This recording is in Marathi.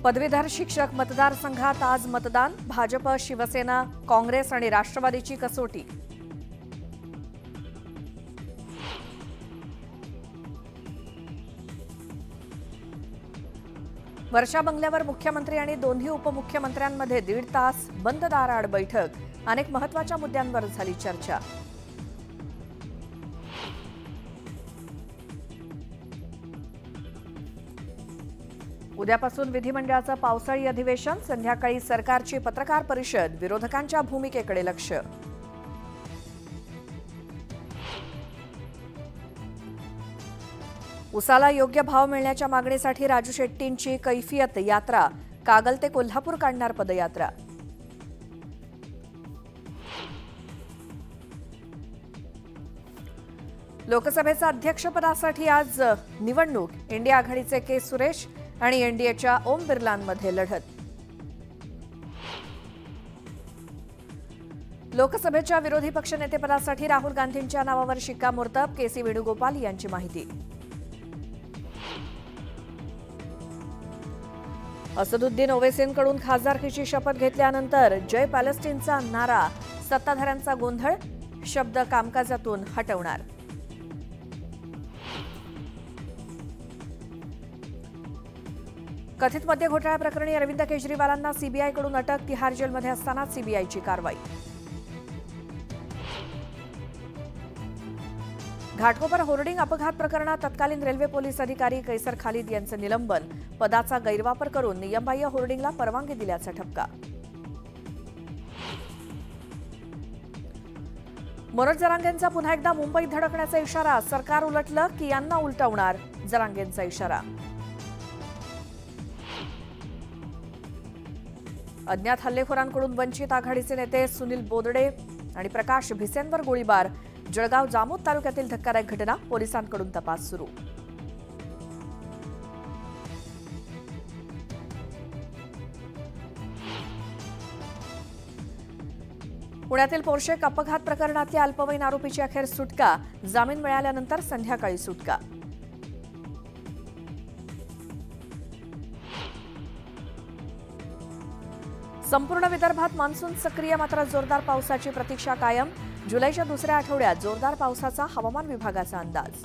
पदवीधर शिक्षक मतदारसंघात आज मतदान। भाजप, शिवसेना, काँग्रेस आणि राष्ट्रवादीची कसोटी। वर्षा बंगल्यावर मुख्यमंत्री आणि दोन्ही उपमुख्यमंत्र्यांमध्ये 1.5 तास बंद दाराआड बैठक। अनेक महत्त्वाच्या मुद्द्यांवर झाली चर्चा। उद्यापासून विधिमंडळाचं पावसाळी अधिवेशन। संध्याकाळी सरकारची पत्रकार परिषद। विरोधकांच्या भूमिकेकडे लक्ष। उसाला योग्य भाव मिळण्याच्या मागणीसाठी राजू शेट्टींची कैफियत यात्रा। कागल ते कोल्हापूर काढणार पदयात्रा। लोकसभेच्या अध्यक्षपदासाठी आज निवडणूक। इंडिया आघाडीचे के सुरेश आणि एनडीएच्या ओम बिर्लांमध्ये लढत। लोकसभेच्या विरोधी पक्षनेतेपदासाठी राहुल गांधींच्या नावावर शिक्कामोर्तब। केसी वेणुगोपाल यांची माहिती। असदुद्दीन ओवैसींकडून खासदारकीची शपथ घेतल्यानंतर जय पॅलेस्टाईनचा नारा। सत्ताधाऱ्यांचा गोंधळ। शब्द कामकाजातून हटवणार। कथित मद्य घोटाळा प्रकरणी अरविंद केजरीवालांना सीबीआयकडून अटक। तिहार जेलमध्ये असताना सीबीआयची कारवाई। घाटकोपर होर्डिंग अपघात प्रकरणात तत्कालीन रेल्वे पोलीस अधिकारी कैसर खालिद यांचं निलंबन। पदाचा गैरवापर करून नियमबाह्य होर्डिंगला परवानगी दिल्याचा ठपका। मनोज जरांगेंचा पुन्हा एकदा मुंबईत धडकण्याचा इशारा। सरकार उलटलं की यांना उलटवणार। जरांगेंचा इशारा। अज्ञात हल्लेखोरांकडून वंचित आघाडीचे नेते सुनील बोदडे आणि प्रकाश भिसेंवर गोळीबार। जळगाव जामोद तालुक्यातील धक्कादायक घटना। पोलिसांकडून तपास सुरू। पुण्यातील पोर्शे अपघात प्रकरणातल्या अल्पवयीन आरोपीची अखेर सुटका। जामीन मिळाल्यानंतर संध्याकाळी सुटका। संपूर्ण विदर्भात मान्सून सक्रिय, मात्र जोरदार पावसाची प्रतीक्षा कायम। जुलैच्या दुसऱ्या आठवड्यात जोरदार पावसाचा हवामान विभागाचा अंदाज।